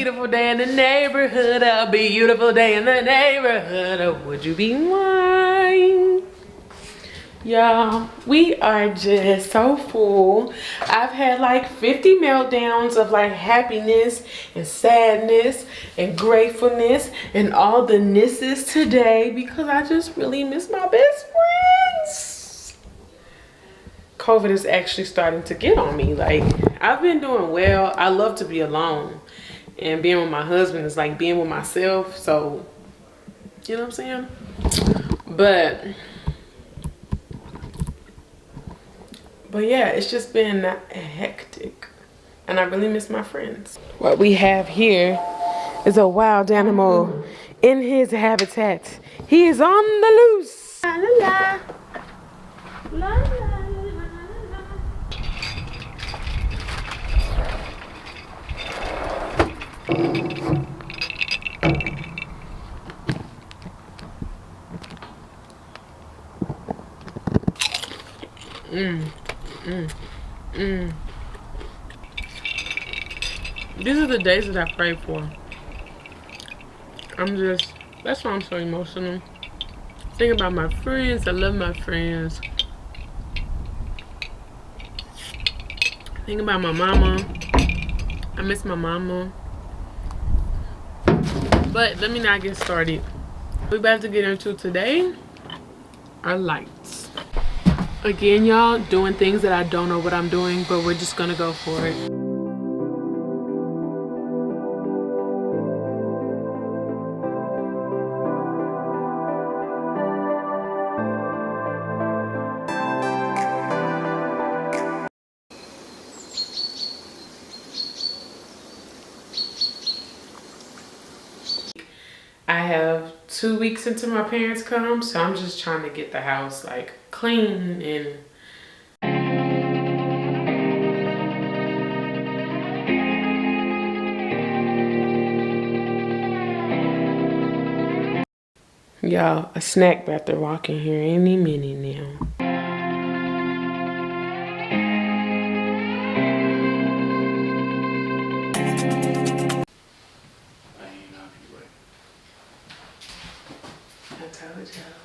Beautiful day in the neighborhood, a beautiful day in the neighborhood. Would you be mine? Y'all, we are just so full. I've had like 50 meltdowns of like happiness and sadness and gratefulness and all the nisses today because I just really miss my best friends. COVID is actually starting to get on me. Like, I've been doing well. I love to be alone. And being with my husband is like being with myself. So, you know what I'm saying? But yeah, it's just been hectic. And I really miss my friends. What we have here is a wild animal in his habitat. He is on the loose. La, la, la. La, la, la. These are the days that I pray for. That's why I'm so emotional. Think about my friends. I love my friends. Think about my mama. I miss my mama. But let me not get started. We're about to get into today our lights. Again, y'all, doing things that I don't know what I'm doing, but we're just gonna go for it. I have 2 weeks until my parents come, so I'm just trying to get the house like clean and y'all, a snack about to walk in here any minute now. I told y'all.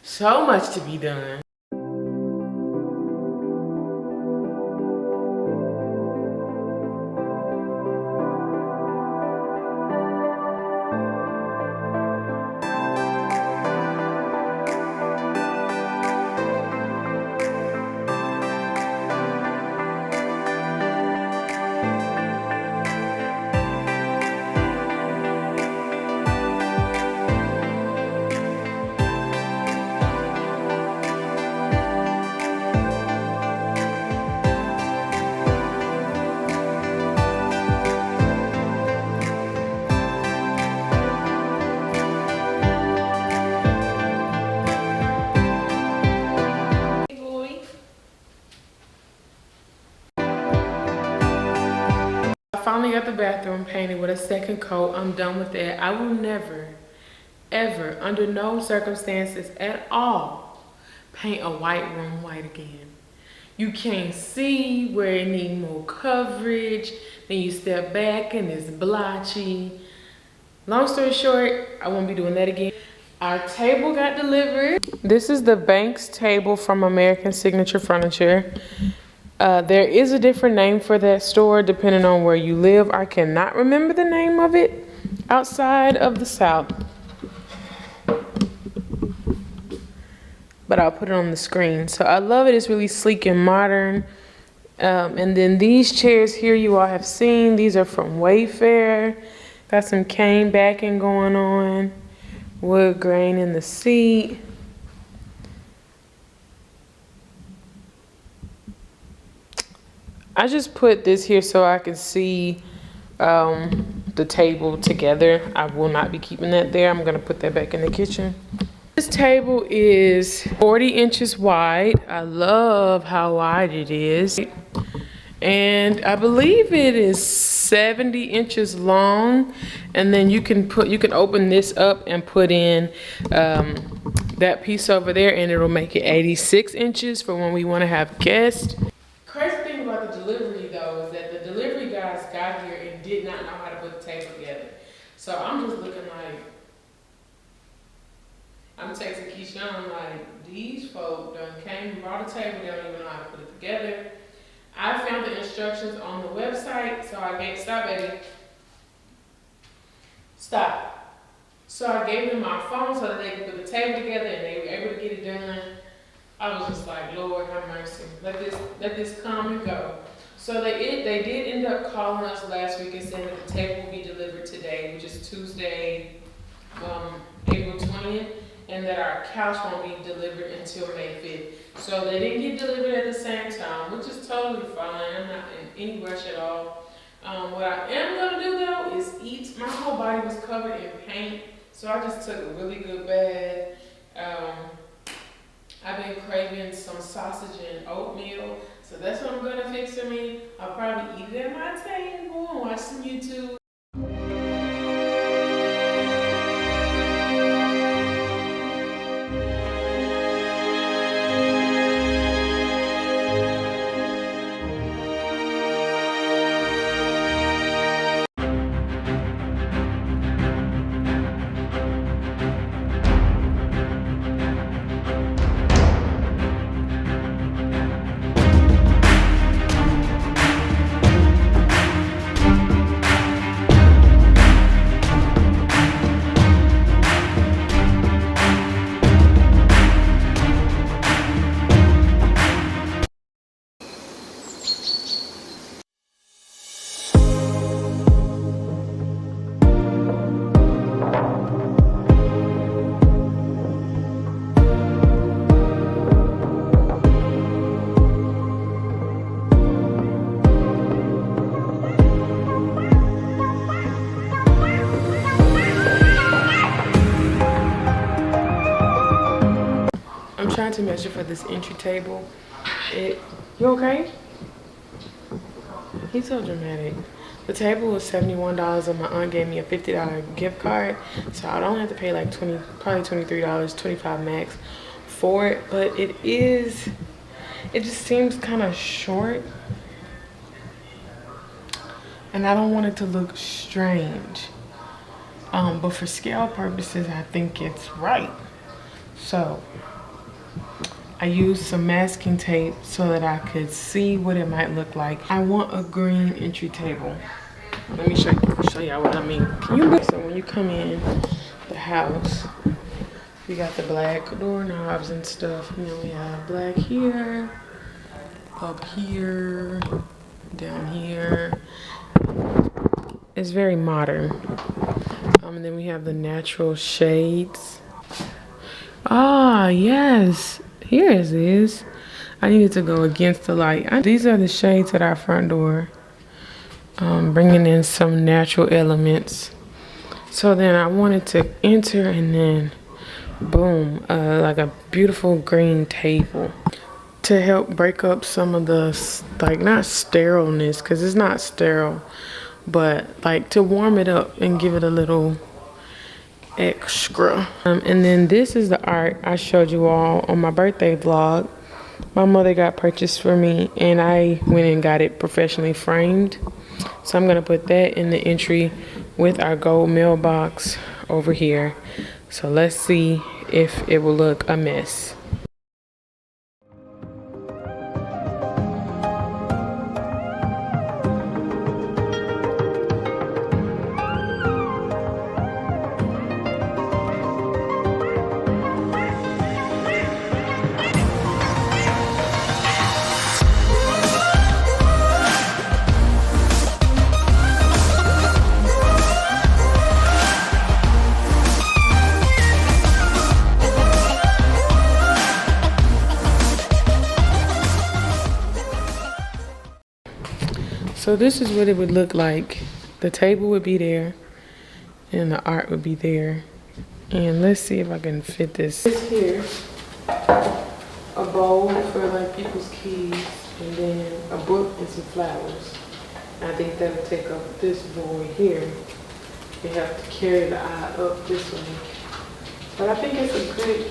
So much to be done. I finally got the bathroom painted with a second coat. I'm done with that. I will never, ever, under no circumstances at all, paint a white room white again. You can't see where it needs more coverage. Then you step back and it's blotchy. Long story short, I won't be doing that again. Our table got delivered. This is the Banks table from American Signature Furniture. There is a different name for that store depending on where you live. I cannot remember the name of it outside of the South. But I'll put it on the screen. So I love it. It's really sleek and modern. And then these chairs here you all have seen. These are from Wayfair. Got some cane backing going on. Wood grain in the seat. I just put this here so I can see the table together. I will not be keeping that there. I'm gonna put that back in the kitchen. This table is 40 inches wide. I love how wide it is. And I believe it is 70 inches long. And then you can open this up and put in that piece over there, and it'll make it 86 inches for when we want to have guests. Crazy thing about the delivery though is that the delivery guys got here and did not know how to put the table together. So I'm just looking like, I'm texting Keisha, I'm like, these folk done came and brought a table, they don't even know how to put it together. I found the instructions on the website, so I gave, stop baby, stop. So I gave them my phone so that they could put the table together and they were able to get it done. I was just like, Lord have mercy, let this come and go. So they did end up calling us last week and saying that the table will be delivered today, which is Tuesday, April 20th. And that our couch won't be delivered until May 5th. So they didn't get delivered at the same time, which is totally fine. I'm not in any rush at all. What I am gonna do though is eat. My whole body was covered in paint, so I just took a really good bath. I've been craving some sausage and oatmeal, so that's what I'm gonna fix for me. I'll probably eat it at my table and watch some YouTube. Trying to measure for this entry table. You okay? He's so dramatic. The table was $71 and my aunt gave me a $50 gift card, so I don't have to pay like probably $23, $25 max for it. But it just seems kind of short, and I don't want it to look strange. But for scale purposes, I think it's right. So I used some masking tape so that I could see what it might look like. I want a green entry table. Let me show y'all what I mean. Can you look? So when you come in the house, we got the black doorknobs and stuff. You know, we have black here, up here, down here. It's very modern. And then we have the natural shades. Ah, yes. Here it is. I needed to go against the light. These are the shades at our front door. Bringing in some natural elements. So then I wanted to enter, and then boom, like a beautiful green table to help break up some of the, like, not sterileness, because it's not sterile, but like to warm it up and give it a little extra. And then this is the art I showed you all on my birthday vlog. My mother got purchased for me, and I went and got it professionally framed. So I'm gonna put that in the entry with our gold mailbox over here. So let's see if it will look a mess. So this is what it would look like. The table would be there and the art would be there. And let's see if I can fit this. This here, a bowl for like people's keys, and then a book and some flowers. I think that'll take up this bowl here. You have to carry the eye up this way. But I think it's good.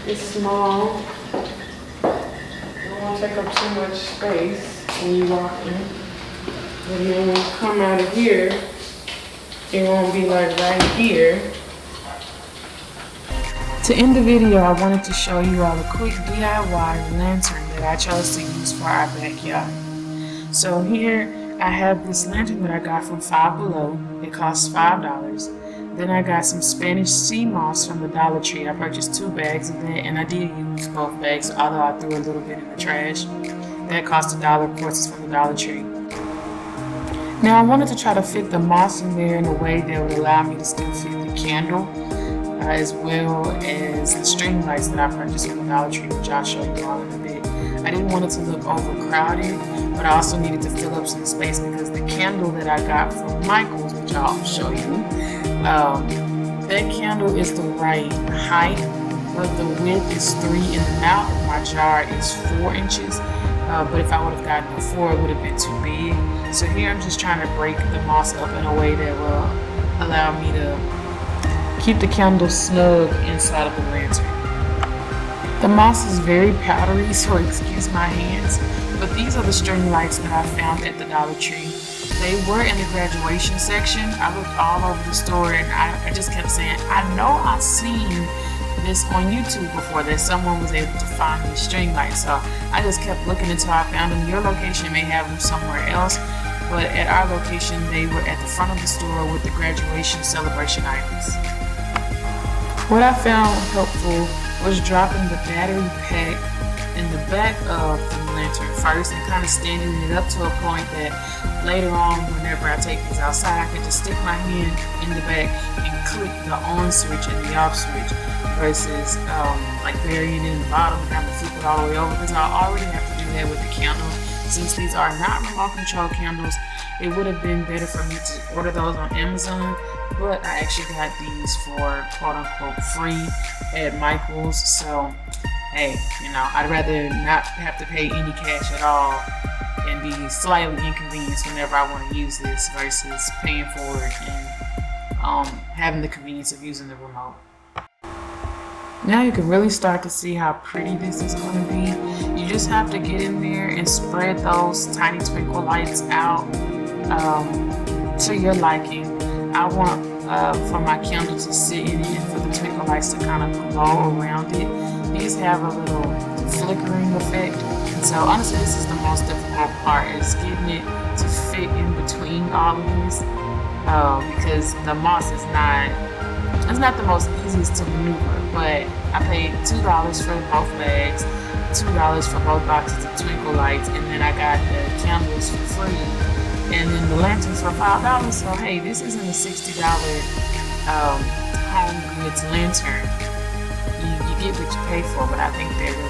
It's small. It won't take up too much space when you walk in. And then when you come out of here, it won't be like right here. To end the video, I wanted to show you all a quick DIY lantern that I chose to use for our backyard. So here I have this lantern that I got from Five Below. It costs $5. Then I got some Spanish sea moss from the Dollar Tree. I purchased 2 bags of that, and I did use both bags, although I threw a little bit in the trash. That cost $1, of course, it's from the Dollar Tree. Now I wanted to try to fit the moss in there in a way that would allow me to still fit the candle, as well as the string lights that I purchased from the Dollar Tree, which I'll show you all in a bit. I didn't want it to look overcrowded, but I also needed to fill up some space because the candle that I got from Michael's, which I'll show you, that candle is the right height, but the width is 3 and the mouth of my jar is 4 inches. But if I would have gotten a 4, it would have been too big. So here I'm just trying to break the moss up in a way that will allow me to keep the candle snug inside of the lantern. The moss is very powdery, so excuse my hands, but these are the string lights that I found at the Dollar Tree. They were in the graduation section. I looked all over the store and I just kept saying, I know I've seen this on YouTube before, that someone was able to find these string lights. So I just kept looking until I found them. Your location may have them somewhere else, but at our location, they were at the front of the store with the graduation celebration items. What I found helpful was dropping the battery pack in the back of the lantern first and kind of standing it up to a point that later on, whenever I take these outside, I can just stick my hand in the back and click the on switch and the off switch versus like burying it in the bottom and having to flip it all the way over, because I already have to do that with the candle. Since these are not remote control candles, it would have been better for me to order those on Amazon, but I actually got these for quote unquote free at Michael's. So hey, you know, I'd rather not have to pay any cash at all and be slightly inconvenienced whenever I want to use this versus paying for it and having the convenience of using the remote. Now you can really start to see how pretty this is going to be. You just have to get in there and spread those tiny twinkle lights out to your liking. I want for my candle to sit in it and for the twinkle lights to kind of glow around it. These have a little flickering effect. And so honestly, this is the most difficult part, is getting it to fit in between all of this because the moss is not the most easiest to maneuver, but I paid $2 for both bags, $2 for both boxes of twinkle lights, and then I got the candles for free, and then the lanterns for $5. So hey, this isn't a $60 home goods lantern. You get what you pay for, but I think they're really